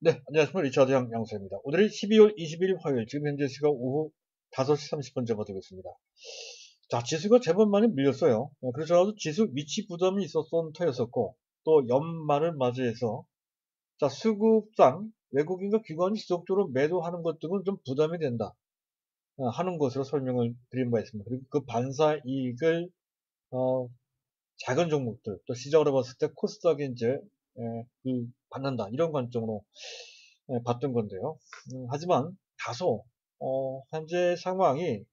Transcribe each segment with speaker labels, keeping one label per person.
Speaker 1: 네, 안녕하십니까. 리차드 양수입니다. 오늘이 12월 21일 화요일, 지금 현재 시각 오후 5시 30분 정도 되고 있습니다. 자, 지수가 제법 많이 밀렸어요. 그래서 지수 위치 부담이 있었던 터였었고, 또 연말을 맞이해서, 자, 수급상 외국인과 기관이 지속적으로 매도하는 것 등은 좀 부담이 된다. 하는 것으로 설명을 드린 바 있습니다. 그리고 그 반사 이익을, 어, 작은 종목들, 또 시작으로 봤을 때 코스닥이 이제, 받는다. 이런 관점으로 봤던 건데요. 하지만 다소 현재 상황이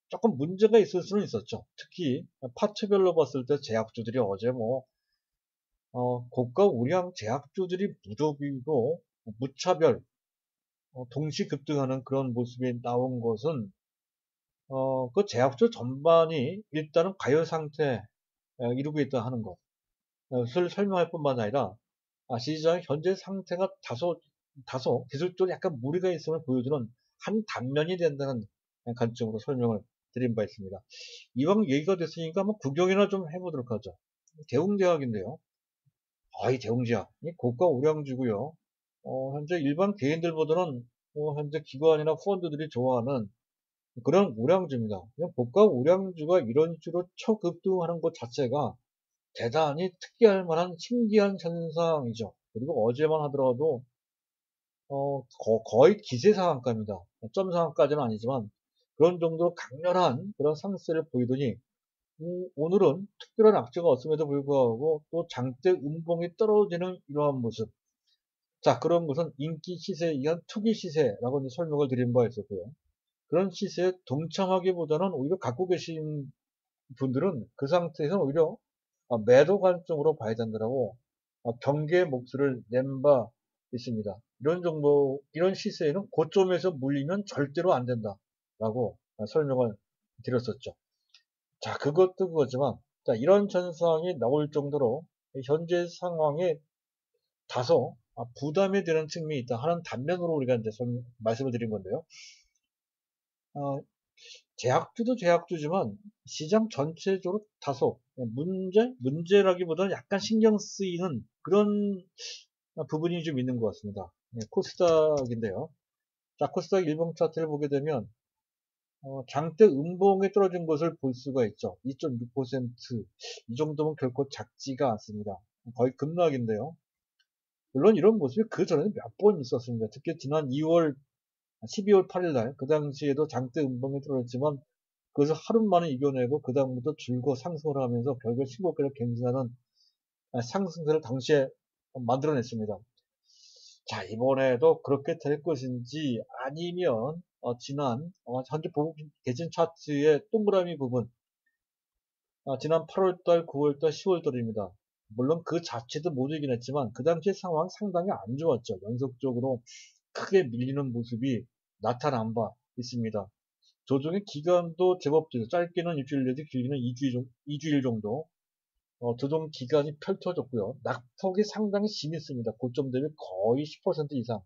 Speaker 1: 조금 문제가 있을 수는 있었죠. 특히 파트별로 봤을 때 제약주들이 어제 고가 우량 제약주들이 무더기고 무차별 동시 급등하는 그런 모습이 나온 것은 그 제약주 전반이 일단은 과열 상태에 이루고 있다 하는 것을 설명할 뿐만 아니라 시장의 현재 상태가 다소 기술적으로 약간 무리가 있음을 보여주는 한 단면이 된다는 관점으로 설명을 드린 바 있습니다. 이왕 얘기가 됐으니까 한번 구경이나 좀 해보도록 하죠. 대웅제약인데요. 이 대웅제약. 이 고가 우량주고요. 현재 일반 개인들보다는 현재 기관이나 펀드들이 좋아하는 그런 우량주입니다. 그냥 고가 우량주가 이런 식으로 초급등하는 것 자체가 대단히 특이할 만한 신기한 현상이죠. 그리고 어제만 하더라도 거의 기세 상한가입니다. 점 상한까지는 아니지만 그런 정도로 강렬한 그런 상승세를 보이더니 오늘은 특별한 악재가 없음에도 불구하고 또 장대 음봉이 떨어지는 이러한 모습. 자, 그런 것은 인기 시세에 의한 투기 시세라고 이제 설명을 드린 바 있었고요. 그런 시세에 동참하기보다는 오히려 갖고 계신 분들은 그 상태에서 오히려 매도 관점으로 봐야 된다라고 경계의 목소리를 낸 바 있습니다. 이런 시세에는 고점에서 물리면 절대로 안 된다라고 설명을 드렸었죠. 자, 그것도 그거지만, 자, 이런 현상이 나올 정도로 현재 상황에 다소 부담이 되는 측면이 있다 하는 단면으로 우리가 이제 말씀을 드린 건데요. 어, 제약주도 제약주지만 시장 전체적으로 다소 문제라기보다는 약간 신경 쓰이는 그런 부분이 좀 있는 것 같습니다. 코스닥인데요. 자, 코스닥 일봉 차트를 보게 되면 장대 음봉에 떨어진 것을 볼 수가 있죠. 2.6%이 정도면 결코 작지가 않습니다. 거의 급락인데요. 물론 이런 모습이 그 전에는 몇 번 있었습니다. 특히 지난 12월 8일 날, 그 당시에도 장대 음봉에 떨어졌지만 그것을 하루 만에 이겨내고 그 다음부터 줄곧 상승을 하면서 결국 15개를 갱신하는 상승세를 당시에 만들어냈습니다. 자, 이번에도 그렇게 될 것인지 아니면 현재 보고 계신 차트의 동그라미 부분 지난 8월달, 9월달, 10월달입니다. 물론 그 자체도 못 이긴 했지만 그 당시의 상황 상당히 안 좋았죠. 연속적으로 크게 밀리는 모습이 나타난 바 있습니다. 조정의 기간도 제법 되죠. 짧게는 일주일 내지 길게는 2주일 정도 조정 기간이 펼쳐졌고요. 낙폭이 상당히 심했습니다. 고점 대비 거의 10% 이상,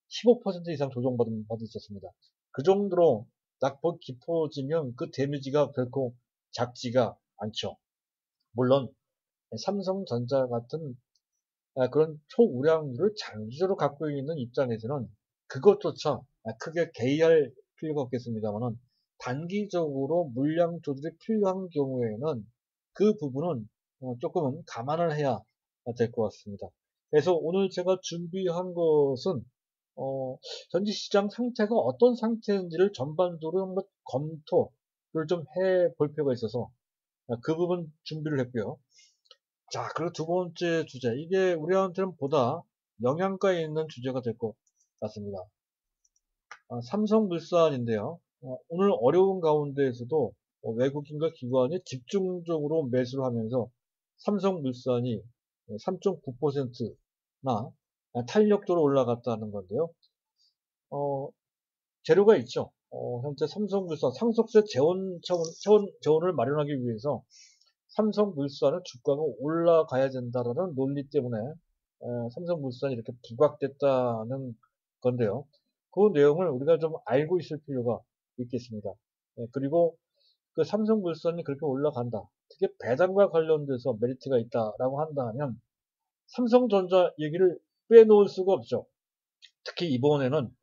Speaker 1: 15% 이상 조정받았었습니다. 그 정도로 낙폭이 깊어지면 그 데미지가 결코 작지가 않죠. 물론 삼성전자 같은 그런 초우량주를 장기적으로 갖고 있는 입장에서는 그것조차 크게 개의할 필요가 없겠습니다만은 단기적으로 물량 조절이 필요한 경우에는 그 부분은 조금은 감안을 해야 될 것 같습니다. 그래서 오늘 제가 준비한 것은 현재 시장 상태가 어떤 상태인지를 전반적으로 한번 검토를 좀 해볼 필요가 있어서 그 부분 준비를 했고요. 자, 그리고 두 번째 주제. 이게 우리한테는 보다 영향가 있는 주제가 될 것 같습니다. 삼성물산인데요. 오늘 어려운 가운데에서도 외국인과 기관이 집중적으로 매수를 하면서 삼성물산이 3.9%나 탄력도로 올라갔다는 건데요. 재료가 있죠. 현재 삼성물산 상속세 재원을 마련하기 위해서 삼성물산의 주가가 올라가야 된다라는 논리 때문에 삼성물산이 이렇게 부각됐다는 건데요. 그 내용을 우리가 좀 알고 있을 필요가 있겠습니다. 그리고 그 삼성물산이 그렇게 올라간다. 특히 배당과 관련돼서 메리트가 있다라고 한다면 삼성전자 얘기를 빼놓을 수가 없죠. 특히 이번에는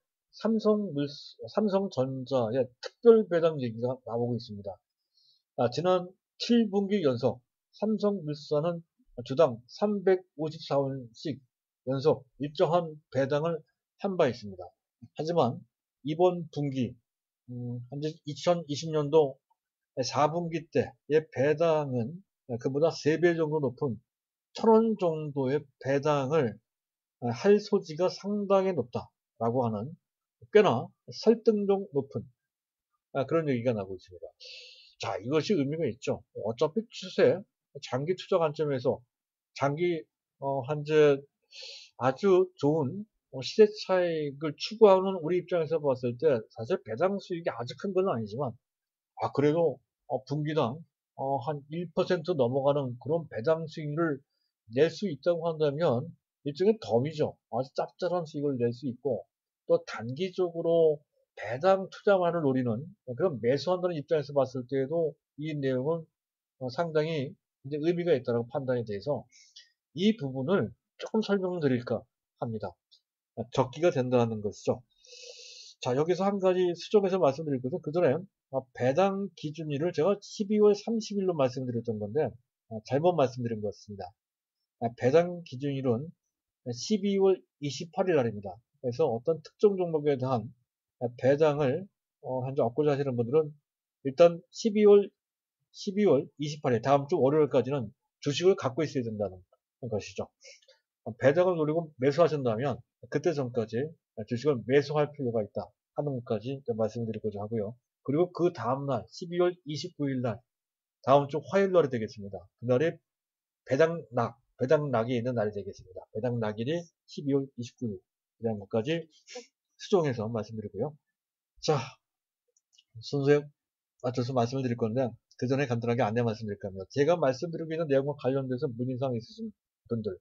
Speaker 1: 삼성전자의 특별 배당 얘기가 나오고 있습니다. 지난 7분기 연속 삼성물산은 주당 354원씩 연속 일정한 배당을 한 바 있습니다. 하지만 이번 분기, 현재 2020년도 4분기 때의 배당은 그보다 3배 정도 높은 1,000원 정도의 배당을 할 소지가 상당히 높다라고 하는 꽤나 설득력 높은 그런 얘기가 나오고 있습니다. 자, 이것이 의미가 있죠. 어차피 추세, 장기 투자 관점에서 장기 현재 아주 좋은 시세 차익을 추구하는 우리 입장에서 봤을 때 사실 배당 수익이 아주 큰 건 아니지만 그래도 분기당 한 1% 넘어가는 그런 배당 수익을 낼 수 있다고 한다면 일종의 덤이죠. 아주 짭짤한 수익을 낼 수 있고 또 단기적으로 배당 투자만을 노리는 그런 매수한다는 입장에서 봤을 때에도 이 내용은 상당히 이제 의미가 있다고 판단이 돼서 이 부분을 조금 설명드릴까 합니다. 적기가 된다는 것이죠. 자, 여기서 한 가지 수정해서 말씀드릴 것은 그 전에 배당 기준일을 제가 12월 30일로 말씀드렸던 건데 잘못 말씀드린 것 같습니다. 배당 기준일은 12월 28일 날입니다. 그래서 어떤 특정 종목에 대한 배당을 현재 얻고자 하시는 분들은 일단 12월 28일 다음 주 월요일까지는 주식을 갖고 있어야 된다는 것이죠. 배당을 노리고 매수하신다면 그때 전까지 주식을 매수할 필요가 있다 하는 것까지 말씀드리고자 하고요. 그리고 그 다음날 12월 29일 날 다음 주 화요일 날이 되겠습니다. 그날이 배당락이 있는 날이 되겠습니다. 배당락일이 12월 29일이라는 것까지 수정해서 말씀드리고요. 자, 순서에 맞춰서 말씀을 드릴 건데 그 전에 간단하게 안내 말씀드릴 겁니다. 제가 말씀드리고 있는 내용과 관련돼서 문의사항이 있으신 분들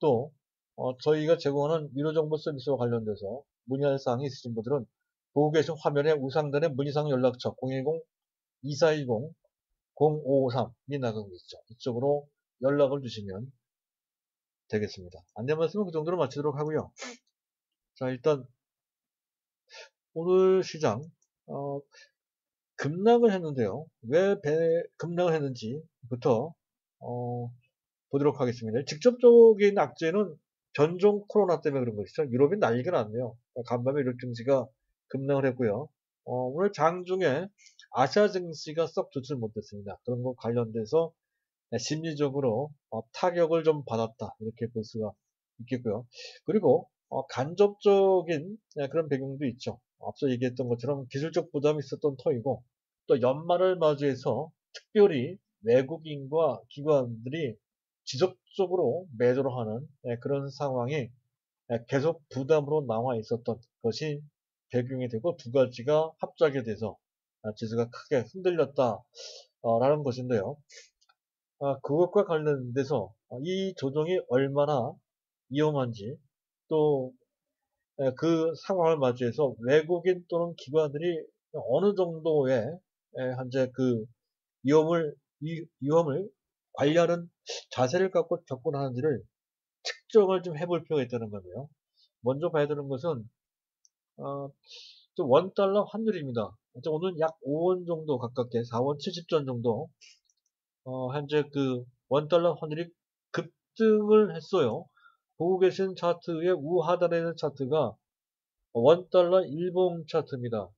Speaker 1: 또 저희가 제공하는 유료정보 서비스와 관련돼서 문의할 사항이 있으신 분들은 보고 계신 화면에 우상단에 문의사항 연락처 010-2420-0553이 나가고 있죠. 이쪽으로 연락을 주시면 되겠습니다. 안내 말씀은 그 정도로 마치도록 하고요. 자, 일단 오늘 시장 급락을 했는데요. 왜 급락을 했는지부터 보도록 하겠습니다. 직접적인 악재는 변종 코로나 때문에 그런 것이죠. 유럽이 난리가 났네요. 간밤에 유럽 증시가 급락을 했고요. 오늘 장중에 아시아 증시가 썩 좋지 못했습니다. 그런 것 관련돼서 심리적으로 타격을 좀 받았다 이렇게 볼 수가 있겠고요. 그리고 간접적인 그런 배경도 있죠. 앞서 얘기했던 것처럼 기술적 부담이 있었던 터이고 또 연말을 맞이해서 특별히 외국인과 기관들이 지속적으로 매도를 하는 그런 상황이 계속 부담으로 나와 있었던 것이 배경이 되고 두 가지가 합작이 돼서 지수가 크게 흔들렸다라는 것인데요. 그것과 관련돼서 이 조정이 얼마나 위험한지 또 그 상황을 맞이해서 외국인 또는 기관들이 어느 정도의 현재 그 위험을 관리하는 자세를 갖고 접근하는지를 측정을 좀 해볼 필요가 있다는 건데요. 먼저 봐야 되는 것은 원달러 환율입니다. 오늘 약 5원 정도 가깝게 4원 70전 정도 현재 그 원달러 환율이 급등을 했어요. 보고 계신 차트의 우하단에 있는 차트가 원달러 일봉 차트입니다.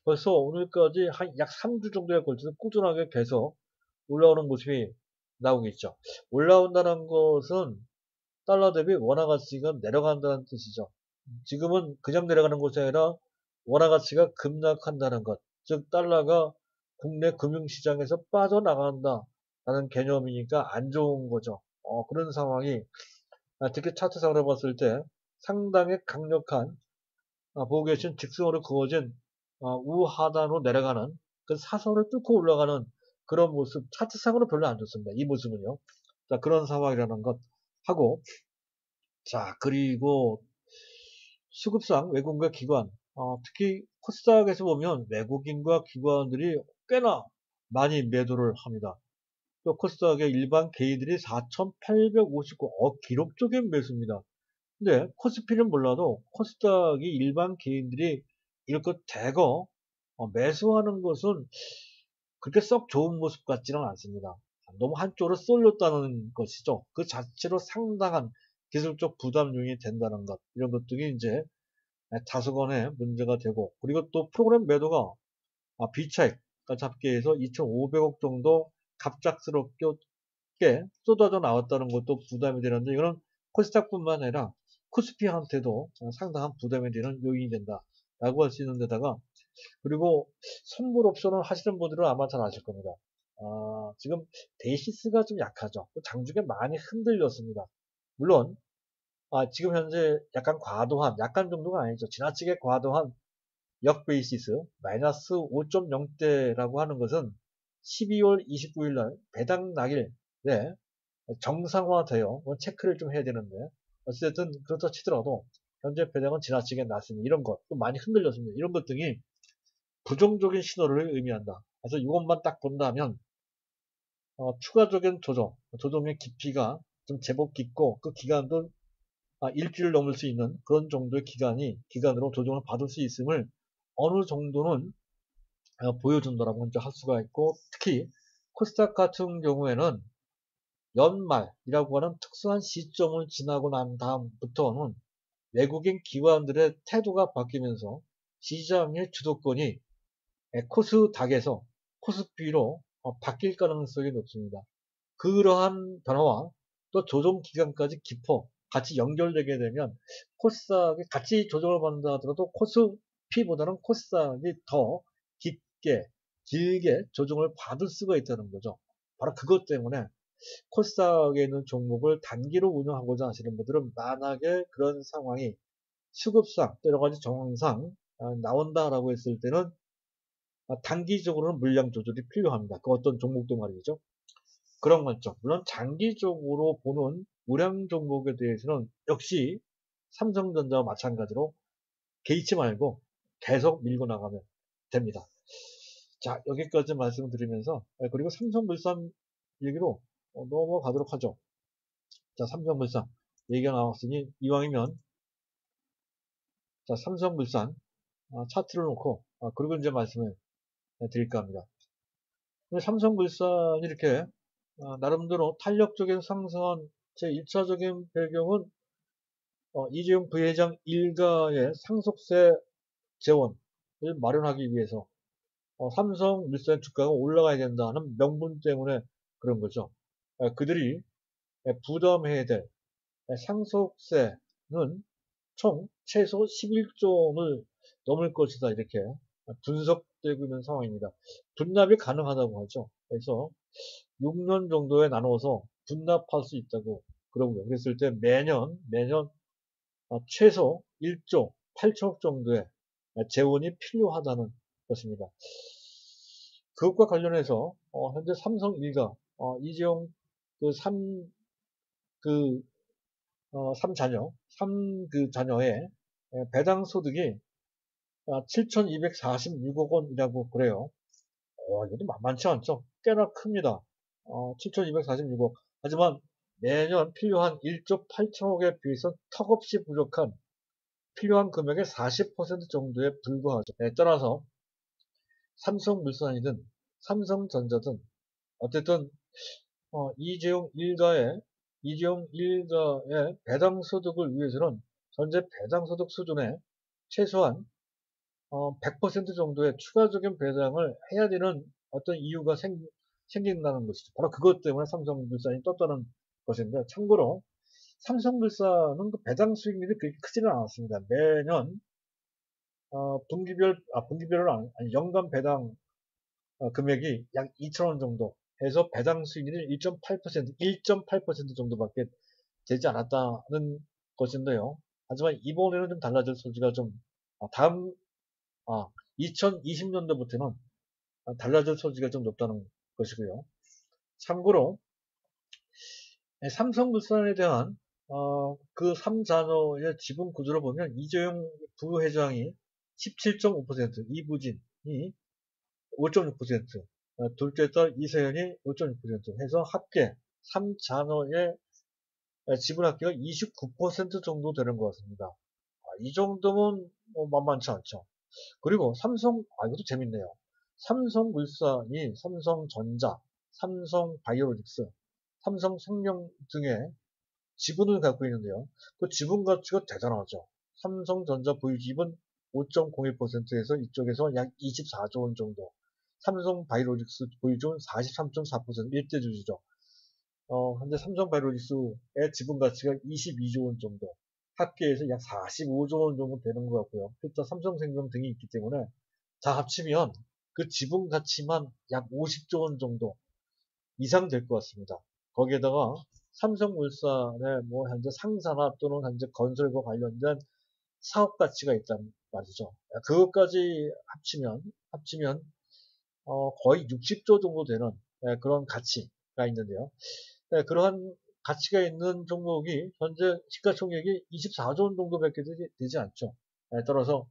Speaker 1: 벌써 오늘까지 약 3주 정도에 걸쳐서 꾸준하게 계속 올라오는 모습이 나오고 있죠. 올라온다는 것은 달러 대비 원화 가치가 내려간다는 뜻이죠. 지금은 그냥 내려가는 것이 아니라 원화 가치가 급락한다는 것, 즉 달러가 국내 금융시장에서 빠져나간다라는 개념이니까 안 좋은 거죠. 그런 상황이 특히 차트상으로 봤을 때 상당히 강력한 보고 계신 직선으로 그어진 우하단으로 내려가는 그 사선을 뚫고 올라가는 그런 모습 차트상으로 별로 안 좋습니다. 이 모습은요. 자, 그런 상황이라는 것 하고 자, 그리고 수급상 외국인과 기관 특히 코스닥에서 보면 외국인과 기관들이 꽤나 많이 매도를 합니다. 또 코스닥의 일반 개인들이 4,859 기록적인 매수입니다. 근데 코스피는 몰라도 코스닥이 일반 개인들이 이렇게 대거 매수하는 것은 그렇게 썩 좋은 모습 같지는 않습니다. 너무 한쪽으로 쏠렸다는 것이죠. 그 자체로 상당한 기술적 부담 요인이 된다는 것, 이런 것들이 이제 다소간의 문제가 되고, 그리고 또 프로그램 매도가 B차익 잡기에 해서 2,500억 정도 갑작스럽게 쏟아져 나왔다는 것도 부담이 되는데, 이거는 코스닥뿐만 아니라 코스피한테도 상당한 부담이 되는 요인이 된다라고 할 수 있는 데다가, 그리고 선물 옵션을 하시는 분들은 아마 잘 아실 겁니다. 지금 데이시스가 좀 약하죠. 장중에 많이 흔들렸습니다. 물론 지금 현재 약간 과도한, 약간 정도가 아니죠. 지나치게 과도한 역베이시스 마이너스 5.0대라고 하는 것은 12월 29일 날 배당 낙일에 정상화되어 체크를 좀 해야 되는데, 어쨌든 그렇다 치더라도 현재 배당은 지나치게 낮습니다. 이런 것, 또 많이 흔들렸습니다. 이런 것 등이 부정적인 신호를 의미한다. 그래서 이것만 딱 본다면 추가적인 조정의 깊이가 좀 제법 깊고, 그 기간도 일주일 넘을 수 있는 그런 정도의 기간으로 조정을 받을 수 있음을 어느 정도는 보여준다라고 먼저 할 수가 있고, 특히 코스닥 같은 경우에는 연말이라고 하는 특수한 시점을 지나고 난 다음부터는 외국인 기관들의 태도가 바뀌면서 시장의 주도권이 코스닥에서 코스피로 바뀔 가능성이 높습니다. 그러한 변화와 또 조정 기간까지 같이 연결되게 되면 코스닥이 같이 조정을 받는다 하더라도 코스피보다는 코스닥이 더 깊게 길게 조정을 받을 수가 있다는 거죠. 바로 그것 때문에 코스닥에 있는 종목을 단기로 운영하고자 하시는 분들은, 만약에 그런 상황이 수급상 여러 가지 정황상 나온다라고 했을 때는 단기적으로는 물량 조절이 필요합니다. 그 어떤 종목도 말이죠. 그런 관점. 물론 장기적으로 보는 우량 종목에 대해서는 역시 삼성전자와 마찬가지로 개의치 말고 계속 밀고 나가면 됩니다. 자, 여기까지 말씀드리면서, 그리고 삼성물산 얘기로 넘어가도록 하죠. 자, 삼성물산 얘기가 나왔으니 이왕이면 자, 삼성물산 차트를 놓고 그리고 이제 말씀을 드릴까 합니다. 삼성물산이 이렇게 나름대로 탄력적인 상승한 제 1차적인 배경은 이재용 부회장 일가의 상속세 재원을 마련하기 위해서 삼성물산 주가가 올라가야 된다는 명분 때문에 그런 거죠. 그들이 부담해야 될 상속세는 총 최소 11조 원을 넘을 것이다, 이렇게 분석되고 있는 상황입니다. 분납이 가능하다고 하죠. 그래서 6년 정도에 나눠서 분납할 수 있다고 그러고요. 그랬을 때 매년 최소 1조 8천억 정도의 재원이 필요하다는 것입니다. 그것과 관련해서 현재 삼성 일가 이재용 그 3자녀의 배당 소득이 7,246억 원이라고 그래요. 이것도 만만치 않죠. 꽤나 큽니다. 7,246억. 하지만 매년 필요한 1조 8천억에 비해서 턱없이 부족한 필요한 금액의 40% 정도에 불과하죠. 따라서 삼성물산이든 삼성전자든 어쨌든 이재용 일가의 배당 소득을 위해서는 현재 배당 소득 수준의 최소한 100% 정도의 추가적인 배당을 해야 되는 어떤 이유가 생긴다는 것이죠. 바로 그것 때문에 삼성물산이 떴다는 것인데, 참고로 삼성물산은 그 배당 수익률이 그렇게 크지는 않았습니다. 매년 분기별은 아니 연간 배당 금액이 약 2천원 정도 해서 배당 수익률이 1.8% 정도밖에 되지 않았다는 것인데요. 하지만 이번에는 좀 달라질 소지가 좀 다음 2020년도부터는 달라질 소지가 좀 높다는 것이고요. 참고로 삼성물산에 대한 그 3자녀의 지분 구조를 보면 이재용 부회장이 17.5%, 이부진이 5.6%, 둘째 딸 이세연이 5.6% 해서 합계 3자녀의 지분합계가 29% 정도 되는 것 같습니다. 이 정도면 만만치 않죠. 그리고 이것도 재밌네요. 삼성물산이 삼성전자, 삼성바이오로직스, 삼성생명 등의 지분을 갖고 있는데요. 그 지분 가치가 대단하죠. 삼성전자 보유지분 5.01%에서 이쪽에서 약 24조 원 정도. 삼성바이오로직스 보유지분 43.4% 일대 주주죠. 현재 삼성바이오로직스의 지분 가치가 22조 원 정도. 합계해서 약 45조 원 정도 되는 것 같고요. 또 삼성생명 등이 있기 때문에 다 합치면 그 지분 가치만 약 50조 원 정도 이상 될 것 같습니다. 거기에다가 삼성물산의 현재 상사나 또는 현재 건설과 관련된 사업 가치가 있단 말이죠. 그것까지 합치면 거의 60조 정도 되는 그런 가치가 있는데요. 그러한 가치가 있는 종목이 현재 시가총액이 24조 원 정도밖에 되지 않죠. 따라서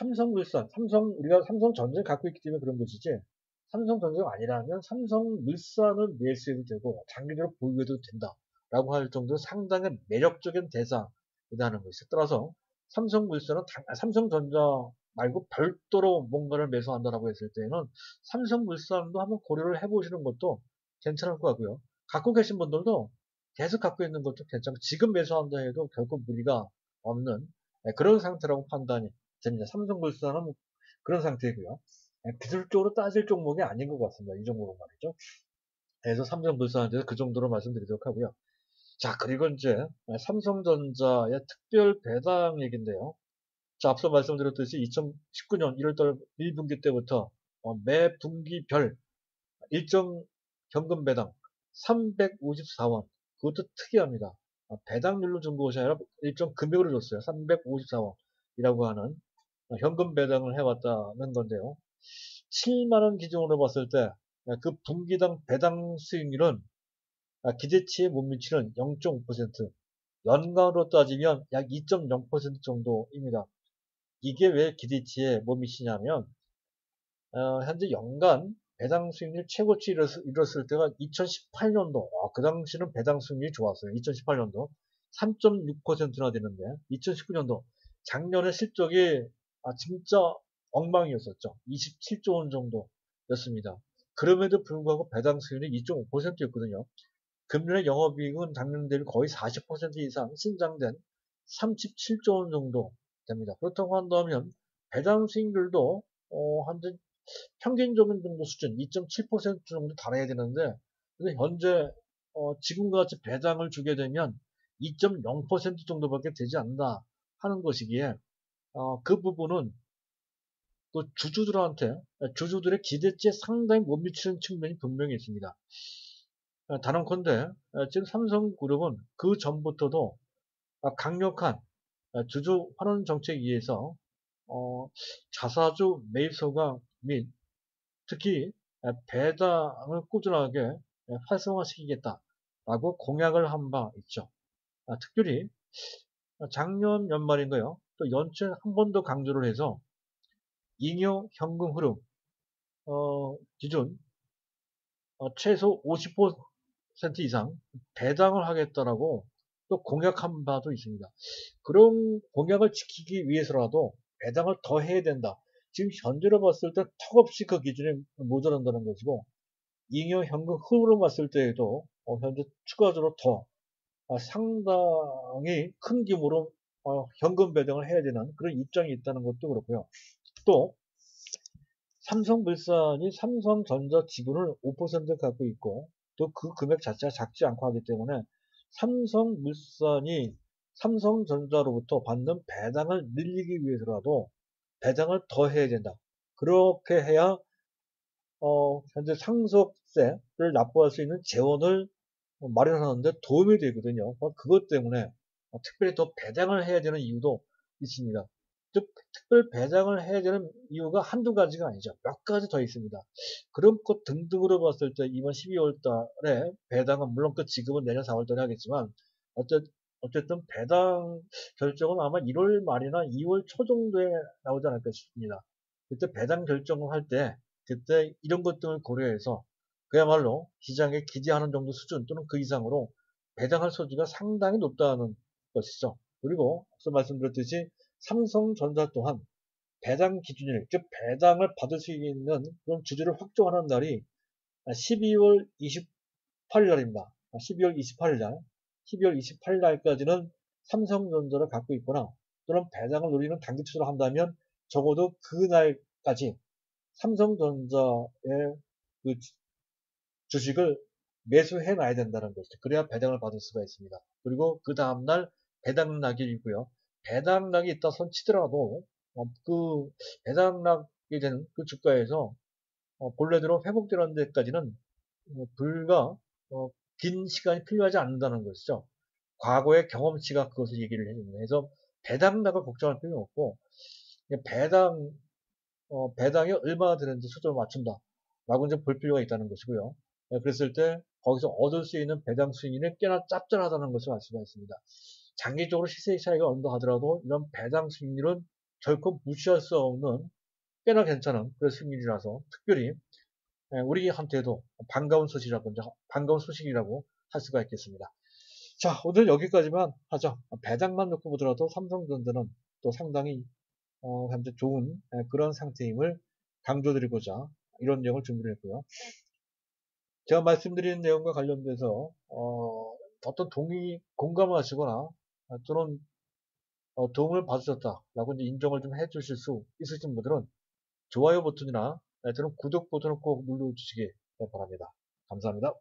Speaker 1: 우리가 삼성전자를 갖고 있기 때문에 그런 것이지, 삼성전자가 아니라면 삼성물산을 매수해도 되고, 장기적으로 보유해도 된다. 라고 할 정도로 상당히 매력적인 대상이라는 것이죠. 따라서 삼성전자 말고 별도로 뭔가를 매수한다라고 했을 때는 삼성물산도 한번 고려를 해보시는 것도 괜찮을 것 같고요. 갖고 계신 분들도 계속 갖고 있는 것도 괜찮고, 지금 매수한다 해도 결코 무리가 없는 그런 상태라고 판단이 됩니다. 삼성물산은 그런 상태이고요. 기술적으로 따질 종목이 아닌 것 같습니다. 이 종목은 말이죠. 그래서 삼성물산에 대해서 그 정도로 말씀드리도록 하고요. 자, 그리고 이제 삼성전자의 특별 배당 얘기인데요. 자, 앞서 말씀드렸듯이 2019년 1월달 1분기 때부터 매 분기별 일정 현금 배당 354원. 그것도 특이합니다. 배당률로 준 것이 아니라 일정 금액으로 줬어요. 354원이라고 하는 현금 배당을 해왔다는 건데요. 7만원 기준으로 봤을 때 그 분기당 배당 수익률은 기대치에 못 미치는 0.5%, 연간으로 따지면 약 2.0% 정도입니다. 이게 왜 기대치에 못 미치냐면 현재 연간 배당 수익률 최고치 이뤘을 때가 2018년도. 그 당시는 배당 수익률이 좋았어요. 2018년도 3.6%나 되는데 2019년도 작년에 실적이 진짜 엉망이었었죠. 27조 원 정도였습니다. 그럼에도 불구하고 배당 수익률이 2.5%였거든요. 금년의 영업이익은 작년 대비 거의 40% 이상 신장된 37조 원 정도 됩니다. 그렇다고 한다면 배당 수익률도 현재 평균적인 정도 수준 2.7% 정도 달해야 되는데, 근데 현재 지금과 같이 배당을 주게 되면 2.0% 정도밖에 되지 않나 하는 것이기에 그 부분은 그 주주들의 기대치에 상당히 못 미치는 측면이 분명히 있습니다. 단언컨대 지금 삼성그룹은 그 전부터도 강력한 주주 환원 정책에 의해서 자사주 매입 소각 및 특히 배당을 꾸준하게 활성화시키겠다라고 공약을 한 바 있죠. 특별히 작년 연말인가요? 또 연초에 한 번 더 강조를 해서 잉여 현금 흐름 기준 최소 50% 이상 배당을 하겠다라고 또 공약한 바도 있습니다. 그런 공약을 지키기 위해서라도 배당을 더 해야 된다. 지금 현재로 봤을 때 턱없이 그 기준에 모자란다는 것이고, 잉여 현금 흐름으로 봤을 때에도 현재 추가적으로 더 상당히 큰 규모로 현금 배당을 해야 되는 그런 입장이 있다는 것도 그렇고요. 또 삼성물산이 삼성전자 지분을 5% 갖고 있고, 또 그 금액 자체가 작지 않고 하기 때문에 삼성물산이 삼성전자로부터 받는 배당을 늘리기 위해서라도 배당을 더 해야 된다. 그렇게 해야 현재 상속세를 납부할 수 있는 재원을 마련하는데 도움이 되거든요. 그것 때문에 특별히 더 배당을 해야 되는 이유도 있습니다. 즉, 특별 배당을 해야 되는 이유가 한두 가지가 아니죠. 몇 가지 더 있습니다. 그런 것 등등으로 봤을 때 이번 12월 달에 배당은 물론 그 지금은 내년 4월 달에 하겠지만 어쨌든 배당 결정은 아마 1월 말이나 2월 초 정도에 나오지 않을까 싶습니다. 그때 배당 결정을 할 때 그때 이런 것 등을 고려해서 그야말로 시장에 기대하는 정도 수준 또는 그 이상으로 배당할 소지가 상당히 높다는 것이죠. 그리고 앞서 말씀드렸듯이 삼성전자 또한 배당 기준일, 즉 배당을 받을 수 있는 그런 주주를 확정하는 날이 12월 28일 날입니다. 12월 28일 날, 12월 28일 날까지는 삼성전자를 갖고 있거나 또는 배당을 노리는 단기 투자를 한다면 적어도 그날까지 삼성전자의 그 주식을 매수해 놔야 된다는 것이죠. 그래야 배당을 받을 수가 있습니다. 그리고 그 다음날 배당락일이고요. 배당락이 있다 손 치더라도 그 배당락이 되는 그 주가에서 본래대로 회복되는 데까지는 불과 긴 시간이 필요하지 않는다는 것이죠. 과거의 경험치가 그것을 얘기를 해줍니다. 그래서 배당락을 걱정할 필요는 없고 배당이 얼마나 되는지 수준을 맞춘다 라고 이제 볼 필요가 있다는 것이고요. 그랬을 때 거기서 얻을 수 있는 배당 수익률이 꽤나 짭짤하다는 것을 알 수가 있습니다. 장기적으로 시세 차이가 언더 하더라도 이런 배당 수익률은 결코 무시할 수 없는 꽤나 괜찮은 그런 수익률이라서 특별히 우리한테도 반가운 소식이라고 할 수가 있겠습니다. 자, 오늘 여기까지만 하죠. 배당만 놓고 보더라도 삼성전자는 또 상당히 현재 좋은 그런 상태임을 강조드리고자 이런 내용을 준비를 했고요. 제가 말씀드린 내용과 관련돼서 어떤 공감을 하시거나 또는 도움을 받으셨다라고 이제 인정을 좀 해주실 수 있으신 분들은 좋아요 버튼이나 또는 구독 버튼을 꼭 눌러주시기 바랍니다. 감사합니다.